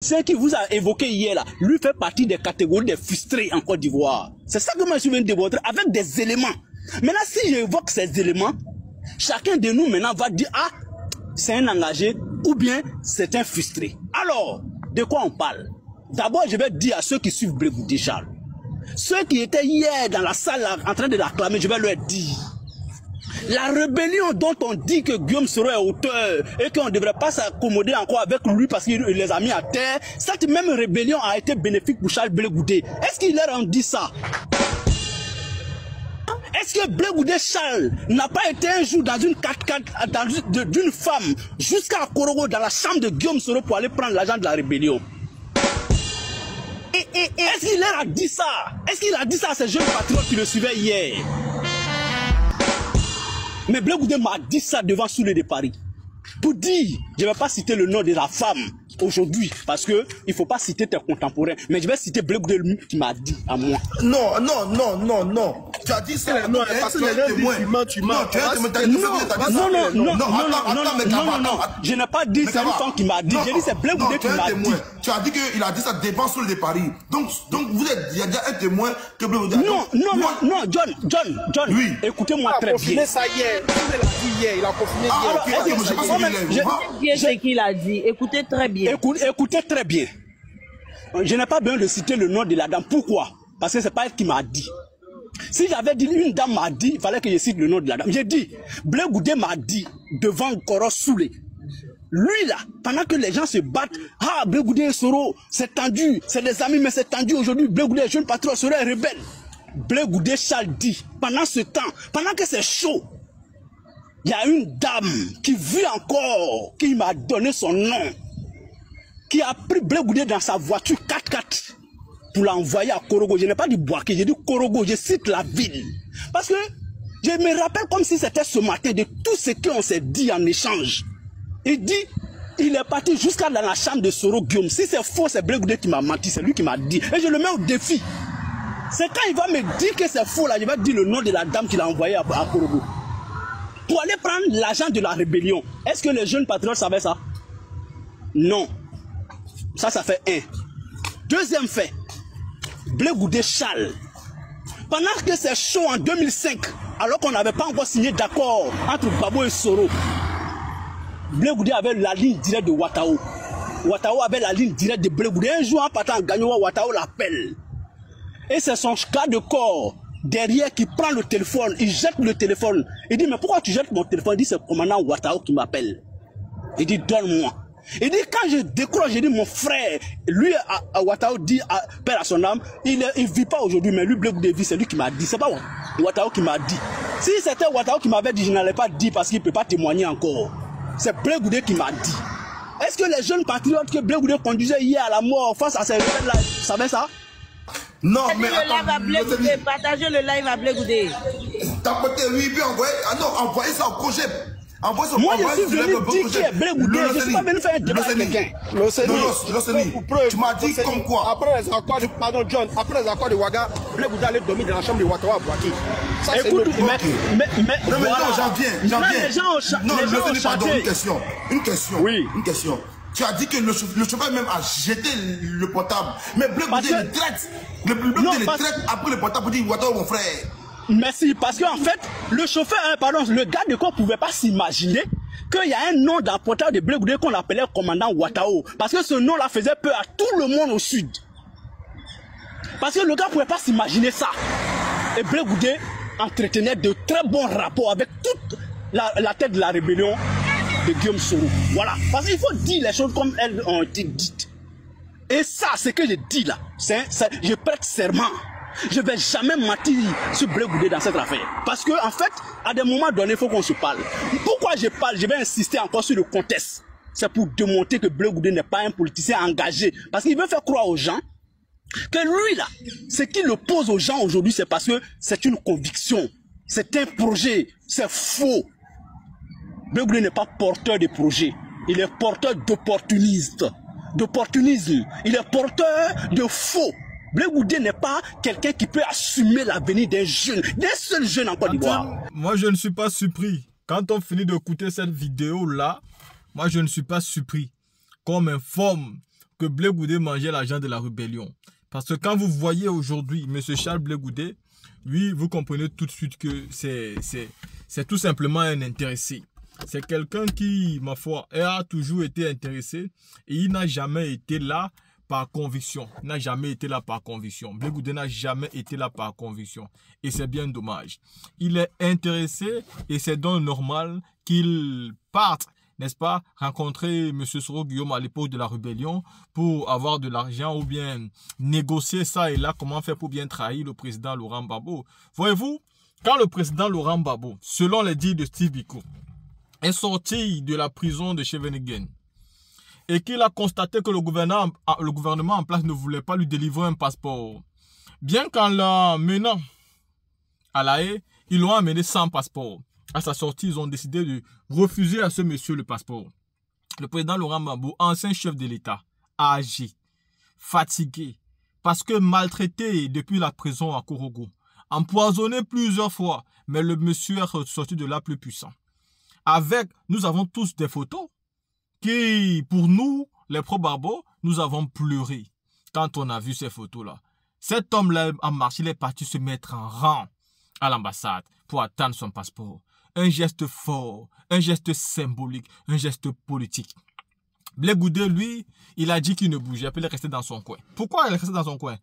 ce qui vous a évoqué hier là, lui fait partie des catégories des frustrés en Côte d'Ivoire. C'est ça que moi je viens de démontrer avec des éléments. Maintenant, si j'évoque ces éléments, chacun de nous maintenant va dire, ah, c'est un engagé ou bien c'est un frustré. Alors, de quoi on parle? D'abord, je vais dire à ceux qui suivent Blé Goudé Charles, ceux qui étaient hier dans la salle là, en train de l'acclamer, je vais leur dire, la rébellion dont on dit que Guillaume Soro est auteur et qu'on ne devrait pas s'accommoder encore avec lui parce qu'il les a mis à terre, cette même rébellion a été bénéfique pour Charles Blé Goudé. Est-ce qu'il leur en dit ça? Est-ce que Blé Goudé Charles n'a pas été un jour dans une 4x4 d'une femme jusqu'à Korogo dans la chambre de Guillaume Soro pour aller prendre l'argent de la rébellion? Est-ce qu'il leur a dit ça? Est-ce qu'il a dit ça à ces jeunes patriotes qui le suivaient hier? Mais Blé Goudé m'a dit ça devant Soulé de Paris. Pour dire, je ne vais pas citer le nom de la femme aujourd'hui, parce que il ne faut pas citer tes contemporains, mais je vais citer Blé Goudé lui qui m'a dit à moi. Non, non, non, non, non. Tu as dit ça, non, parce que les témoins. Tu m'as non, je n'ai pas dit, c'est une femme qui m'a dit, j'ai dit c'est Blé Goudé qui m'a dit. Tu as dit qu'il a dit ça devant Soulé de Paris. Donc vous êtes, il y a déjà un témoin que Blé Goudé. Non, John, oui. Écoutez-moi très bien. Ça hier, il a confiné hier. Bien ce qu'il a dit, écoutez très bien. Écoutez très bien. Je n'ai pas besoin de citer le nom de la dame. Pourquoi? Parce que ce n'est pas elle qui m'a dit. Si j'avais dit, une dame m'a dit, il fallait que je cite le nom de la dame. J'ai dit, Blé Goudé m'a dit, devant Koro Soulé, lui là, pendant que les gens se battent, ah, Blé Goudé et Soro, c'est tendu, c'est des amis, mais c'est tendu aujourd'hui, Blé Goudé, jeune patron, Soro est rebelle. Blé Goudé Charles dit, pendant ce temps, pendant que c'est chaud, il y a une dame qui vit encore, qui m'a donné son nom, qui a pris Blé Goudé dans sa voiture 4x4 pour l'envoyer à Korogo. Je n'ai pas dit Boaké, j'ai dit Korogo, je cite la ville. Parce que je me rappelle comme si c'était ce matin de tout ce qu'on s'est dit en échange. Il dit, il est parti jusqu'à dans la chambre de Soro Guillaume. Si c'est faux, c'est Blé Goudé qui m'a menti, c'est lui qui m'a dit. Et je le mets au défi. C'est quand il va me dire que c'est faux, là, je vais dire le nom de la dame qu'il a envoyé à Korogo. Pour aller prendre l'argent de la rébellion. Est-ce que les jeunes patriotes savaient ça? Non. Ça fait un. Deuxième fait. Blé Goudé Charles. Pendant que c'est chaud en 2005, alors qu'on n'avait pas encore signé d'accord entre Babo et Soro, Blé Goudé avait la ligne directe de Ouattao. Ouattao avait la ligne directe de Blé Goudé. Un jour, en partant en gagnant, Ouattao l'appelle. Et c'est son garde de corps derrière qui prend le téléphone, il jette le téléphone. Il dit, mais pourquoi tu jettes mon téléphone? Il dit, c'est le commandant Ouattao qui m'appelle. Il dit, donne-moi. Il dit, quand je décroche, je dis, mon frère, lui, à Ouattao dit, père à son âme, il vit pas aujourd'hui, mais lui, Blé Goudé vit, c'est lui qui m'a dit. C'est pas Ouattao qui m'a dit. Si c'était Ouattao qui m'avait dit, je n'allais pas dire parce qu'il ne peut pas témoigner encore. C'est Blé Goudé qui m'a dit. Est-ce que les jeunes patriotes que Blé Goudé conduisait hier à la mort face à ces rebelles-là savaient ça? Non, mais attends, partagez le live à Blé Goudé. Tapotez, oui, puis envoyez, envoyez ça au projet. Envoyez ça. Moi, je suis venu dire qui est Blé Goudé. Je ne suis pas venu faire un débat avec quelqu'un. Tu m'as dit comme quoi? Après les accords de, pardon John, après les accords de Ouaga, Blé Goudé allait dormir dans la chambre de Ouattao à Boaké. Écoute, mais non, j'en viens. Les gens ont chanté. Une question. Oui. Une question. Tu as dit que le chauffeur même a jeté le portable. Mais Blé Goudé le traite. Blé Goudé le traite après le portable pour dire Ouattao mon frère. Merci, parce qu'en fait, le chauffeur, le garde de corps ne pouvait pas s'imaginer qu'il y a un nom dans le portable de Blé Goudé qu'on appelait commandant Ouattao. Parce que ce nom-là faisait peur à tout le monde au sud. Parce que le gars ne pouvait pas s'imaginer ça. Et Blé Goudé entretenait de très bons rapports avec toute la tête de la rébellion de Guillaume Soro. Voilà. Parce qu'il faut dire les choses comme elles ont été dites. Et ça, ce que je dis là, je prête serment. Je ne vais jamais mentir sur Blé Goudé dans cette affaire. Parce que, en fait, à des moments donnés, il faut qu'on se parle. Pourquoi je parle? Je vais insister encore sur le contexte. C'est pour démontrer que Blé Goudé n'est pas un politicien engagé. Parce qu'il veut faire croire aux gens que lui, là, ce qu'il oppose aux gens aujourd'hui, c'est parce que c'est une conviction. C'est un projet. C'est faux. Blé Goudé n'est pas porteur de projet. Il est porteur d'opportunisme. Il est porteur de faux. Blé Goudé n'est pas quelqu'un qui peut assumer l'avenir des jeunes, des seuls jeunes en Côte d'Ivoire. Moi, je ne suis pas surpris. Quand on finit d'écouter cette vidéo-là, moi, je ne suis pas surpris qu'on m'informe que Blé Goudé mangeait l'argent de la rébellion. Parce que quand vous voyez aujourd'hui M. Charles Blé Goudé, oui, vous comprenez tout de suite que c'est tout simplement un intéressé. C'est quelqu'un qui, ma foi, a toujours été intéressé et il n'a jamais été là par conviction. Il n'a jamais été là par conviction. Blé Goudé n'a jamais été là par conviction. Et c'est bien dommage. Il est intéressé et c'est donc normal qu'il parte, n'est-ce pas, rencontrer M. Soro Guillaume à l'époque de la rébellion pour avoir de l'argent ou bien négocier ça et là, comment faire pour bien trahir le président Laurent Gbagbo. Voyez-vous, quand le président Laurent Gbagbo, selon les dires de Steve Biko, est sorti de la prison de Scheveningen et qu'il a constaté que le gouvernement en place ne voulait pas lui délivrer un passeport, bien qu'en l'amenant à La Haye, ils l'ont amené sans passeport. À sa sortie, ils ont décidé de refuser à ce monsieur le passeport. Le président Laurent Gbagbo, ancien chef de l'État, âgé, fatigué, parce que maltraité depuis la prison à Korogo, empoisonné plusieurs fois, mais le monsieur est sorti de là plus puissant. Nous avons tous des photos qui, pour nous, les pro-Gbagbo, nous avons pleuré quand on a vu ces photos-là. Cet homme-là en marche, il est parti se mettre en rang à l'ambassade pour attendre son passeport. Un geste fort, un geste symbolique, un geste politique. Blé Goudé, lui, il a dit qu'il ne bougeait pas, il est resté dans son coin. Pourquoi il est resté dans son coin?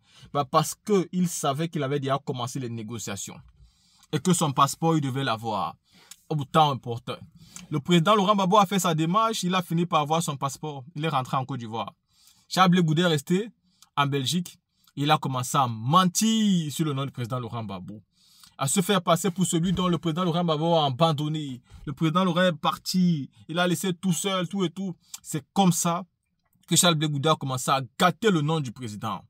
Parce qu'il savait qu'il avait déjà commencé les négociations et que son passeport, il devait l'avoir. Autant important. Le président Laurent Gbagbo a fait sa démarche, il a fini par avoir son passeport. Il est rentré en Côte d'Ivoire. Charles Blé Goudé est resté en Belgique. Il a commencé à mentir sur le nom du président Laurent Gbagbo, à se faire passer pour celui dont le président Laurent Gbagbo a abandonné. Le président Laurent est parti, il a laissé tout seul, tout et tout. C'est comme ça que Charles Blé Goudé a commencé à gâter le nom du président.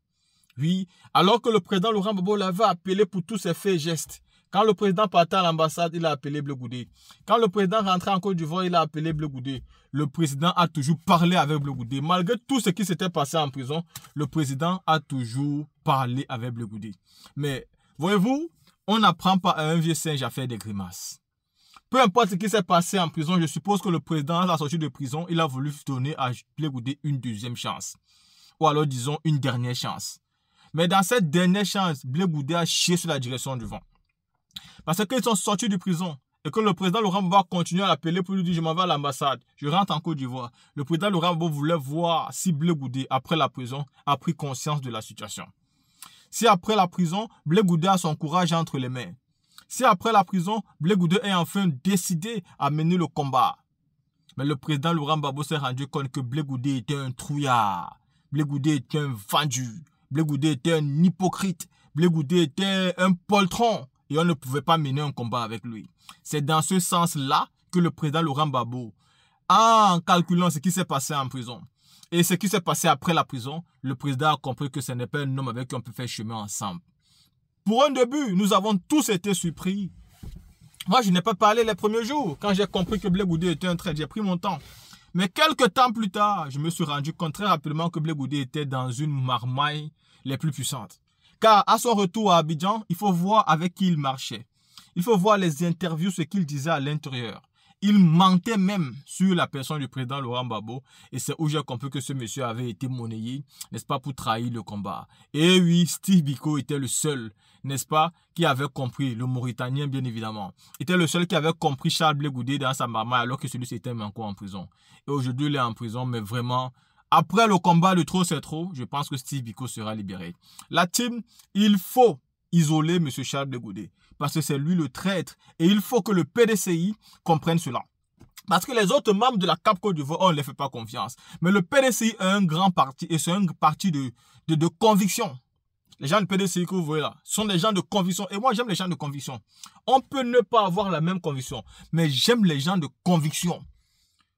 Oui, alors que le président Laurent Gbagbo l'avait appelé pour tous ses faits et gestes. Quand le président partait à l'ambassade, il a appelé Blé Goudé. Quand le président rentrait en Côte d'Ivoire, il a appelé Blé Goudé. Le président a toujours parlé avec Blé Goudé. Malgré tout ce qui s'était passé en prison, le président a toujours parlé avec Blé Goudé. Mais, voyez-vous, on n'apprend pas à un vieux singe à faire des grimaces. Peu importe ce qui s'est passé en prison, je suppose que le président, à la sortie de prison, il a voulu donner à Blé Goudé une deuxième chance. Ou alors, disons, une dernière chance. Mais dans cette dernière chance, Blé Goudé a chié sur la direction du vent. Parce qu'ils sont sortis de prison et que le président Laurent Gbagbo va continuer à l'appeler pour lui dire « Je m'en vais à l'ambassade, je rentre en Côte d'Ivoire ». Le président Laurent Gbagbo voulait voir si Blé Goudé, après la prison, a pris conscience de la situation. Si après la prison, Blé Goudé a son courage entre les mains. Si après la prison, Blé Goudé est enfin décidé à mener le combat. Mais le président Laurent Gbagbo s'est rendu compte que Blé Goudé était un trouillard. Blé Goudé était un vendu. Blé Goudé était un hypocrite. Blé Goudé était un poltron. Et on ne pouvait pas mener un combat avec lui. C'est dans ce sens-là que le président Laurent Gbagbo, en calculant ce qui s'est passé en prison et ce qui s'est passé après la prison, le président a compris que ce n'est pas un homme avec qui on peut faire chemin ensemble. Pour un début, nous avons tous été surpris. Moi, je n'ai pas parlé les premiers jours. Quand j'ai compris que Blé Goudé était un traître, j'ai pris mon temps. Mais quelques temps plus tard, je me suis rendu compte très rapidement que Blé Goudé était dans une marmaille les plus puissantes. Car à son retour à Abidjan, il faut voir avec qui il marchait. Il faut voir les interviews, ce qu'il disait à l'intérieur. Il mentait même sur la personne du président Laurent Gbagbo. Et c'est où j'ai compris que ce monsieur avait été monnayé, n'est-ce pas, pour trahir le combat. Et oui, Steve Biko était le seul, n'est-ce pas, qui avait compris, le Mauritanien bien évidemment. Était le seul qui avait compris Charles Blé Goudé dans sa marmaille alors que celui-ci était encore en prison. Et aujourd'hui, il est en prison, mais vraiment... Après le combat de trop c'est trop, je pense que Steve Biko sera libéré. La team, il faut isoler M. Charles Blé Goudé parce que c'est lui le traître et il faut que le PDCI comprenne cela. Parce que les autres membres de la CAP Côte d'Ivoire, on ne les fait pas confiance. Mais le PDCI est un grand parti et c'est un parti de conviction. Les gens du PDCI que vous voyez là sont des gens de conviction et moi j'aime les gens de conviction. On peut ne pas avoir la même conviction, mais j'aime les gens de conviction.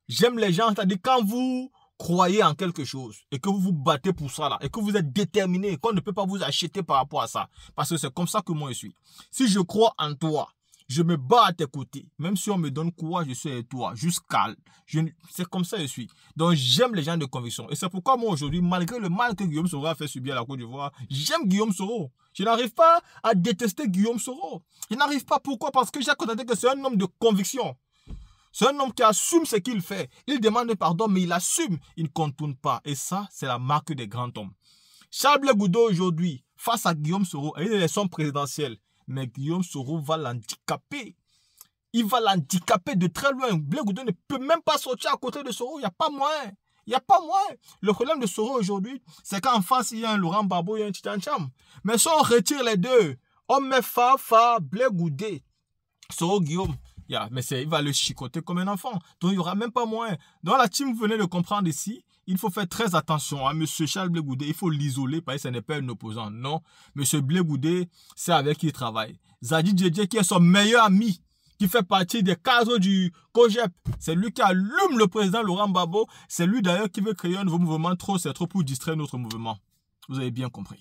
J'aime les gens, c'est-à-dire quand vous... croyez en quelque chose et que vous vous battez pour ça là et que vous êtes déterminé et qu'on ne peut pas vous acheter par rapport à ça. Parce que c'est comme ça que moi je suis. Si je crois en toi, je me bats à tes côtés. Même si on me donne quoi, je suis avec toi. Jusqu'à... C'est comme ça que je suis. Donc j'aime les gens de conviction. Et c'est pourquoi moi aujourd'hui, malgré le mal que Guillaume Soro a fait subir à la Côte d'Ivoire, j'aime Guillaume Soro. Je n'arrive pas à détester Guillaume Soro. Je n'arrive pas. Pourquoi? Parce que j'ai constaté que c'est un homme de conviction. C'est un homme qui assume ce qu'il fait. Il demande pardon, mais il assume. Il ne contourne pas. Et ça, c'est la marque des grands hommes. Charles Blé Goudé aujourd'hui, face à Guillaume Soro, il y a une élection présidentielle. Mais Guillaume Soro va l'handicaper. Il va l'handicaper de très loin. Blé Goudé ne peut même pas sortir à côté de Soro. Il n'y a pas moyen. Il n'y a pas moyen. Le problème de Soro aujourd'hui, c'est qu'en face, il y a un Laurent Gbagbo et un Tidiane Cham. Mais si on retire les deux, on met Fafa, Blé Goudé, Soro Guillaume, mais il va le chicoter comme un enfant. Donc, il n'y aura même pas moyen. Donc, la team venait de comprendre ici, il faut faire très attention à M. Charles Blé Goudé. Il faut l'isoler parce que ce n'est pas un opposant. Non, M. Blé Goudé, c'est avec qui il travaille. Zadi Djedje, qui est son meilleur ami, qui fait partie des cadres du COGEP. C'est lui qui allume le président Laurent Gbagbo. C'est lui d'ailleurs qui veut créer un nouveau mouvement. C'est trop pour distraire notre mouvement. Vous avez bien compris.